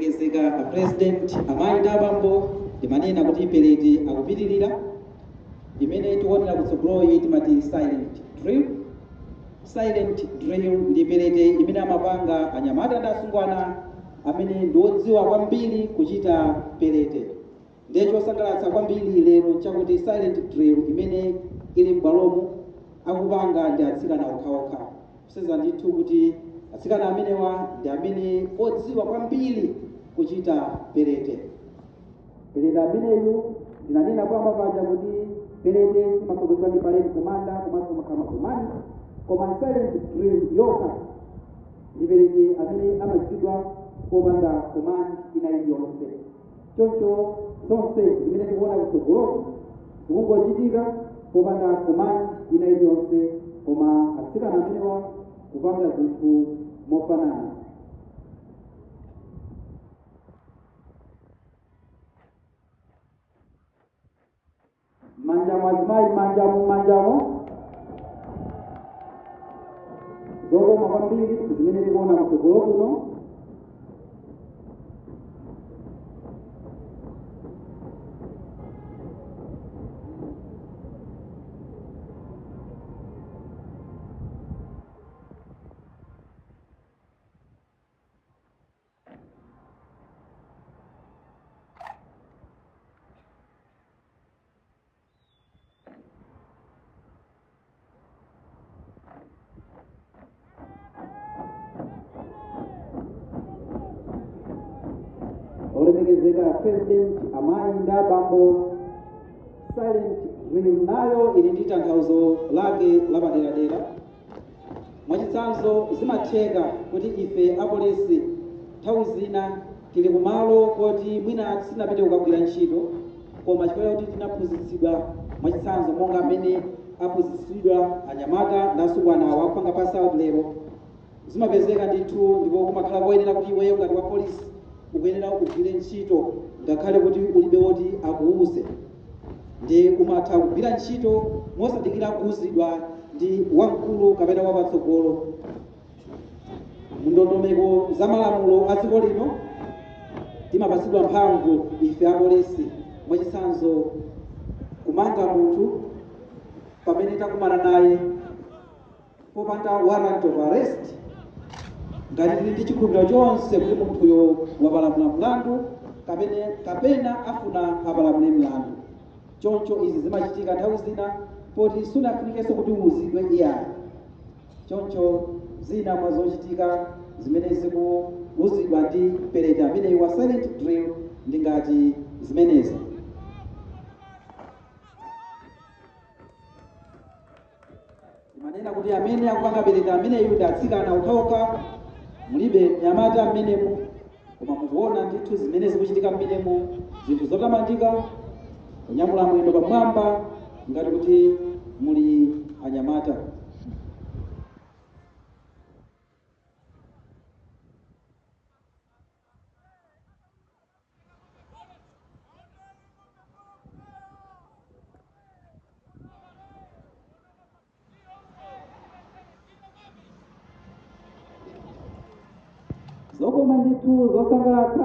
olemekezeka president amayi ndi abambo ndimanena kuti pelete akupitirira imene tikuonera kutsogoloyi timati silent drill. Silent drill ndi pelete imene amapanga anyamata ndi asungwana amene ndi odziwa kwambiri kuchita pelete. Ndiye chosangalatsa kwambiri lero chakuti silent drill imene ili m'bwalomu akupanga ndi atsikana okhaokha. Kuseza ndithu kuti atsikana amenewa ndi amene odziwa kwambiri kuchita pelete. Pelete ameneyu ndinanena kwamba paja kuti pelete imakhudwa ndi parade commander komanso makhala command, koma silent drill yokha ndi pelete amene amachitidwa popanda command ina iliyonse. Choncho zonse zimene tikuona kutsogoloko zikungochitika popanda command ina iliyonse, koma atsikana amenewa kupanga zinthu mofanana. Manjamo azimayi, manjamo zokoma kwambiri zimene tikuona kutsogolo kuno. Olemekezeka president amayi ndi abambo. Silent drill nayo ili ndi tanthauzo lake lapaderadera. Mwachitsanzo zimatheka kuti ife apolisi nthawi zina tili kumalo koti mwina sitinapite kukagwira ntchito, koma chifukwa kuti tinaphunzitsidwa mwachitsanzo monga amene aphunzitsidwa anyamata ndi asungwana wakupanga pass out lero, zimapezeka ndithu ndipo kumakhala koyenera kuti iweyo ngati wa polisi ukuyenera kugwira ntchito ngakhale kuti ulibe woti akuuze. Ndi umatha kugwira ntchito mosadikira kuuzidwa ndi wamkulu kapena wapatsogolo. Mundondomeko za malamulo a dziko lino timapatsidwa mphamvu ife apolisi, mwachitsanzo kumanga munthu pamene takumana naye popanda warrant of arrest, ngati tili ndi chikhulupiriro chonse kuti munthuyo wapalamula mlandu kapena afuna apalamule mlandu. Choncho izi zimachitika nthawi zina poti sunafunikenso kuti uwuzidwe iyayi. Choncho zina mwa zochitika zimene zikuwuzidwa ndi pelete ameneyi wa silent drill ndi ngati zimenezi. Timanena kuti amene akupanga pelete ameneyu ndi atsikana okhaokha, mulibe nyamata mmenemu, koma mukuona ndithu zimene zikuchitika mmenemu, zinthu zotamandika, kunyamula mwendo pamwamba ngati kuti muli anyamata. Zokoma ndithu zosangalatsa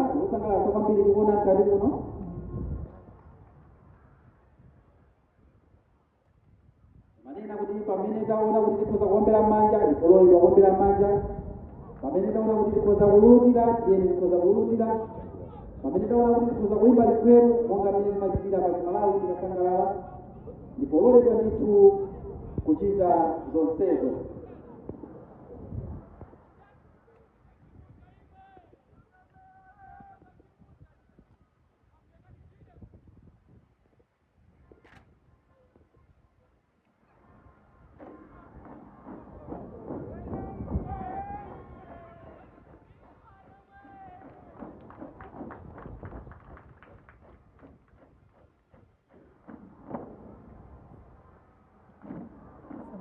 kwambiri tikuona mkati muno. Manena kuti pamene taona kuti tikhoza kuombera m'manja tipololedwa kuombera m'manja. Pamene taona kuti tikhoza kululutira tiyeni tikhoza kululutira. Pamene taona kuti tikhoza kuimba likhweru monga mmene timachitira pa Chimalawi tikasangalala, tipololedwa ndithu kuchita zonsezo.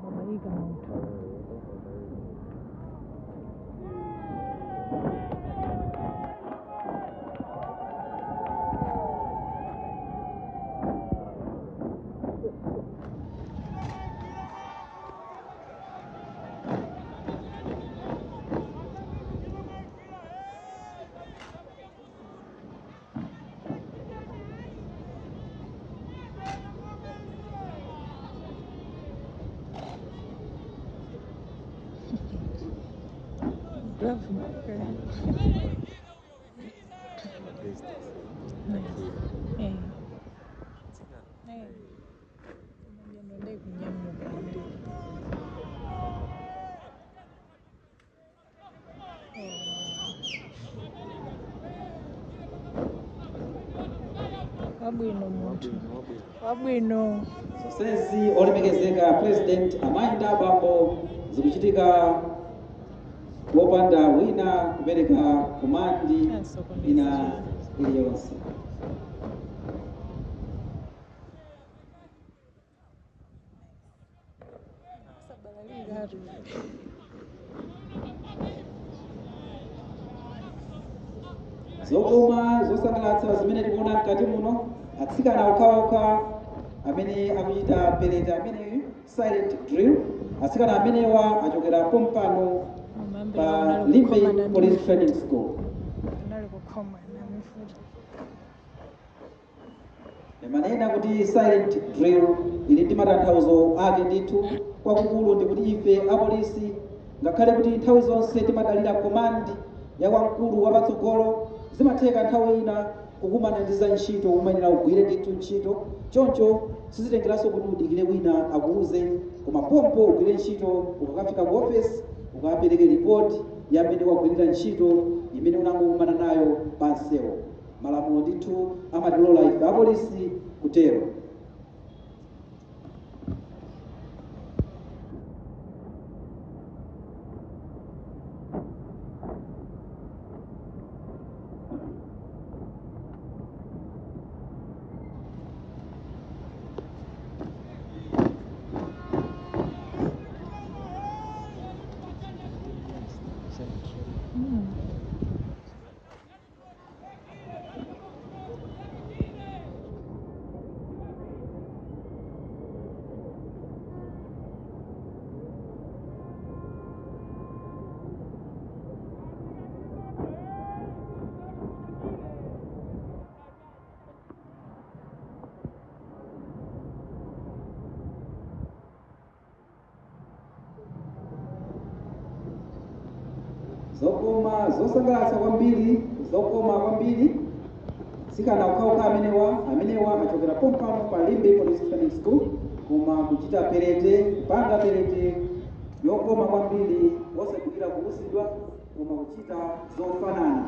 Baba hii kama Wabwino muntu. Wabwino. Sesi olemekezeka President Amainda Bambo zikuchitika wopanda wina kupereka komandi ina iliyonse. Zokoma zosangalatsa zimene tikuona mkati muno atsikana okhaokha amene akuchita pelete amene silent drill. Atsikana amenewa achokera pompano pa Limbe Police Training School. Manena kuti silent drill ili ndi matanthauzo ake ndithu kwakukulu ndi kuti ife apolisi ngakhale kuti nthawi zonse timadalira komandi ya wamkulu wapatsogolo zimatheka nthawi ina kukumana ndi za ntchito umayenera ugwire ndithu ntchito choncho sizitengeranso kuti udikire wina akuuze koma pompo ugwire ntchito ukakafika ku ofesi ukapereke ripoti ya mmene wagwirira ntchito imene unangokumana nayo pa msewu. Malamulo ndithu amatilola ife apolisi kutero. Zokoma zosangalatsa kwambiri, zokoma kwambiri. Atsikana okhaokha amenewa achokera pompano pa Limbe Police Training School koma kuchita pelete, kupanga pelete yokoma kwambiri osapikira kuusidwa koma kuchita zofanana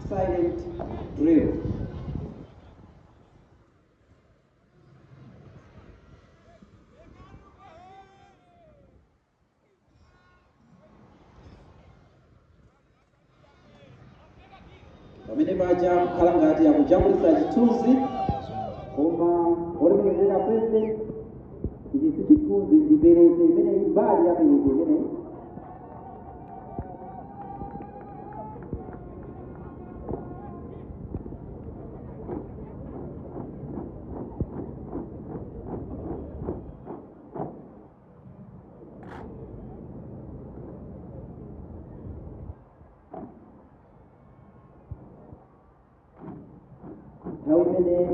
silent drill. Pamene paja kukhala ngati akujambulitsa chithunzi koma olemekezeka President ichi si chithunzi ndi pelete imene mbali ya pelete imene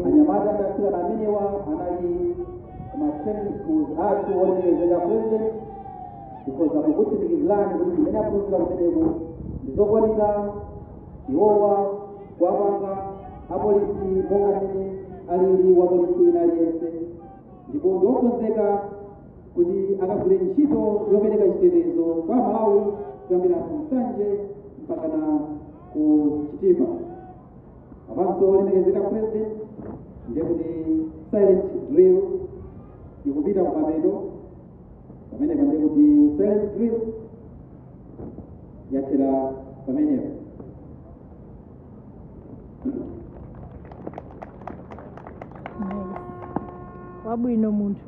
anyamata ndakira amenewa anali training schools athu olemekezeka President because akukutsimikizirani kuti zimene aphunzira kumeneko ndizokwanira iwowa kuwapanga apolisi monga mmene alili wapolisi wina aliyense ndipo ndiokonzeka kuti akagwire ntchito yopereka chitetezo kwa Malawi kuyambira Nsanje mpaka na ku Chitima. Apanso olemekezeka President ndiye kuti silent drill ikupita kumapeto pamene ndiye kuti silent drill yathera pamenepo. Wabwino muntu.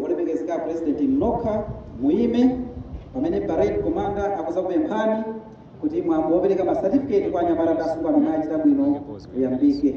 olemekezeka President Noka muime pamene parade commander akuzakupemphani kuti mwambo wopereka ma certificate kwa anyamata asungwana nachita bwino uyambike.